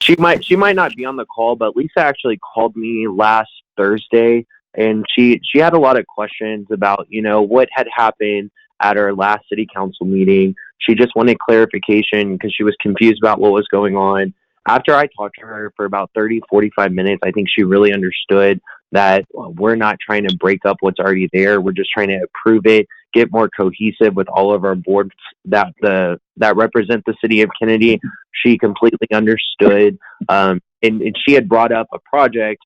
She might not be on the call, but Lisa actually called me last Thursday, and she had a lot of questions about, what had happened at our last city council meeting. She just wanted clarification because she was confused about what was going on. After I talked to her for about 30, 45 minutes, I think she really understood that we're not trying to break up what's already there. We're just trying to improve it, get more cohesive with all of our boards that represent the city of Kenedy. She completely understood. And she had brought up a project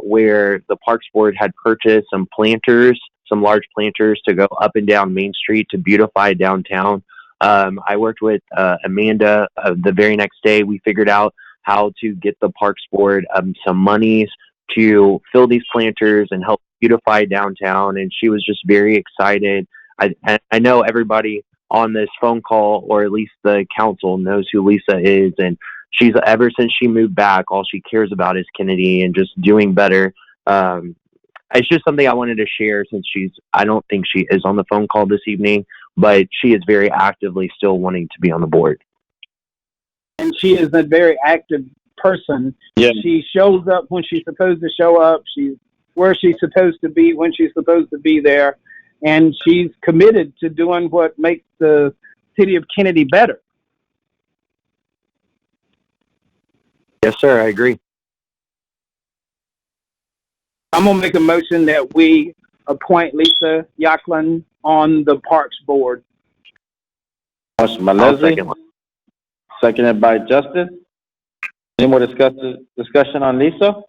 where the Parks Board had purchased some large planters to go up and down Main Street to beautify downtown. I worked with Amanda the very next day. We figured out how to get the Parks Board some monies to fill these planters and help beautify downtown. And she was just very excited. I know everybody on this phone call, or at least the council, knows who Lisa is. And she's, ever since she moved back, all she cares about is Kenedy and just doing better. It's just something I wanted to share, since I don't think she is on the phone call this evening, but she is very actively still wanting to be on the board. And she is a very active person. Yeah. She shows up when she's supposed to show up. She's where she's supposed to be when she's supposed to be there. and she's committed to doing what makes the city of Kenedy better. Yes, sir. I agree. I'm going to make a motion that we appoint Lisa Yacklin on the Parks Board. Motion by I'll Leslie, second. seconded by Justin. Any more discussion on Lisa?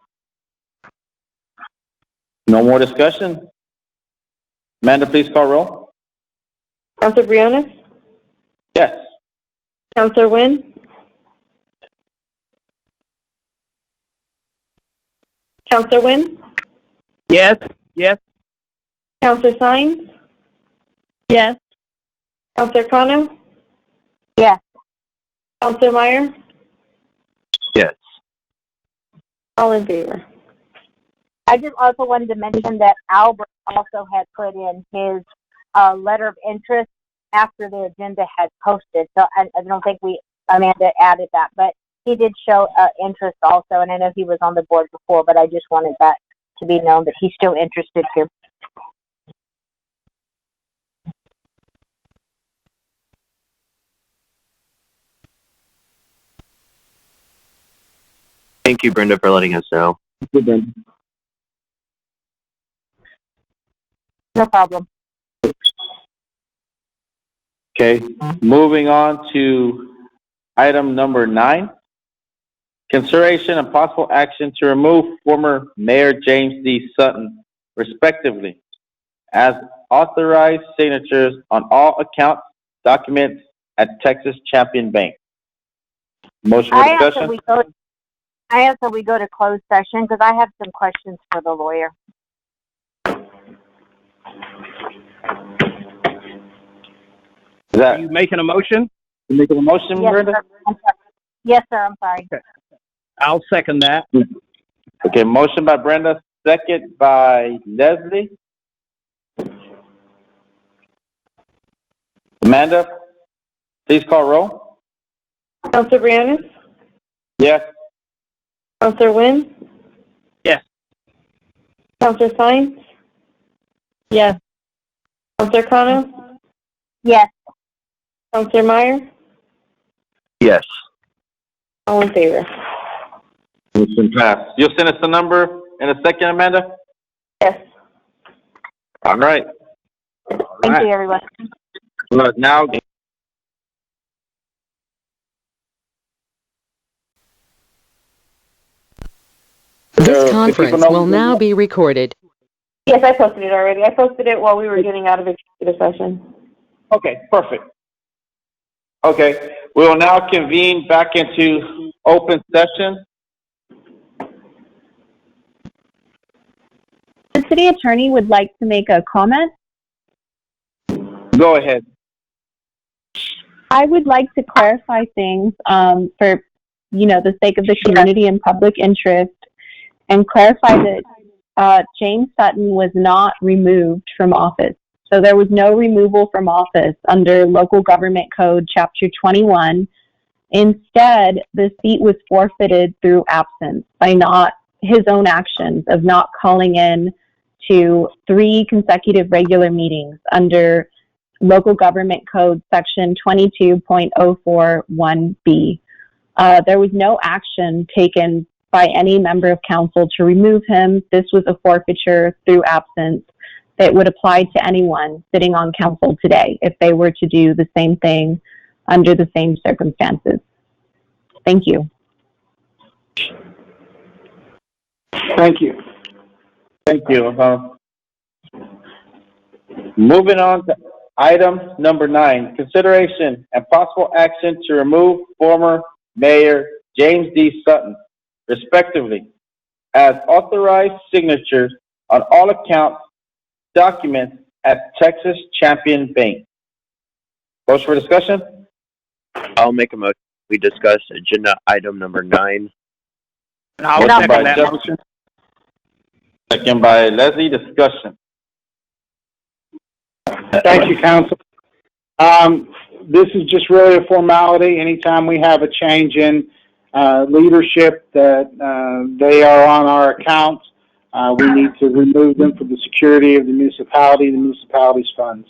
No more discussion? Amanda, please call roll. Counselor Briones? Yes. Counselor Wynn? Counselor Wynn? Yes, yes, Counselor Sines? Yes. Counselor Kano? Yes. Counselor Meyer? Yes. All in favor. I just also wanted to mention that Albert also had put in his letter of interest after the agenda had posted. So I don't think Amanda added that, but he did show interest also, and I know he was on the board before, but I just wanted that to be known that he's still interested too. Thank you, Brenda, for letting us know. No problem. Okay, moving on to item number 9. Consideration and possible action to remove former Mayor James D. Sutton, respectively, as authorized signatures on all accounts, documents at Texas Champion Bank. Motion for I ask discussion? that we go to closed session because I have some questions for the lawyer. Is are that, you making a motion? you making a motion, Yes, Brenda? sir. I'm sorry. Yes, sir. I'm sorry. I'll second that. Okay, motion by Brenda, second by Leslie. Amanda, please call roll. Counselor Briones? Yes. Counselor Wynn? Yes. Counselor Sines? Yes. Counselor Kano? Yes. Counselor Meyer? Yes. All in favor. Motion passed. You'll send us the number in a second, Amanda? Yes. All right. Thank you, everyone. Look, now, This conference will now be recorded. Yes, I posted it already. I posted it while we were getting out of executive session. okay, perfect. Okay, we will now convene back into open session. The city attorney would like to make a comment. Go ahead. I would like to clarify things for, the sake of the community and public interest, and clarify that James Sutton was not removed from office. So there was no removal from office under Local Government Code Chapter 21. Instead, the seat was forfeited through absence by not his own actions of not calling in to 3 consecutive regular meetings under Local Government Code Section 22.041B. There was no action taken by any member of council to remove him. This was a forfeiture through absence that would apply to anyone sitting on council today if they were to do the same thing under the same circumstances. Thank you. Thank you. Thank you. Moving on to item number 9, consideration and possible action to remove former Mayor James D. Sutton, respectively, as authorized signatures on all accounts, documents at Texas Champion Bank. Motion for discussion? I'll make a motion. We discuss agenda item number 9. And I'll Motion second by that Justin. motion. Second by Leslie, discussion. Thank you, council. This is just really a formality. Anytime we have a change in leadership that they are on our accounts, we need to remove them from the security of the municipality's funds.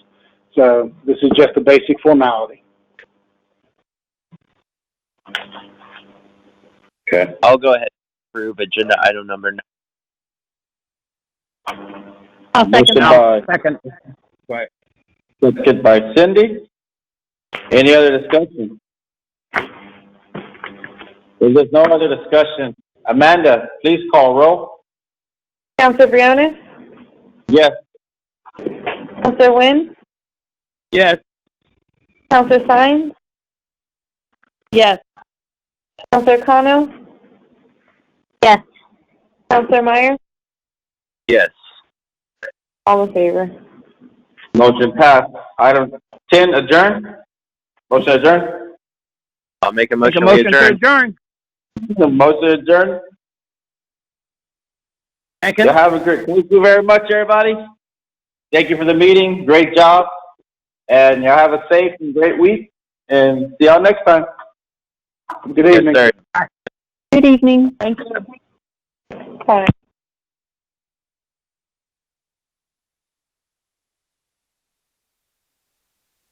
So this is just a basic formality. Okay. I'll go ahead and approve agenda item number 9. I'll second that. Second. Second by Cindy. Any other discussion? If there's no other discussion, Amanda, please call roll. Counselor Briones? Yes. Counselor Wynn? Yes. Counselor Sines? Yes. Counselor Kano? Yes. Counselor Meyer? Yes. All in favor. Motion passed. Item 10, adjourn. Motion adjourn. I'll make a Make motion, a we motion to adjourn. adjourn. Motion adjourn. Second. You have a great, thank you very much, everybody. Thank you for the meeting. Great job. And you have a safe and great week. And see y'all next time. Good evening. Yes, sir. Good evening. Thank you. Bye.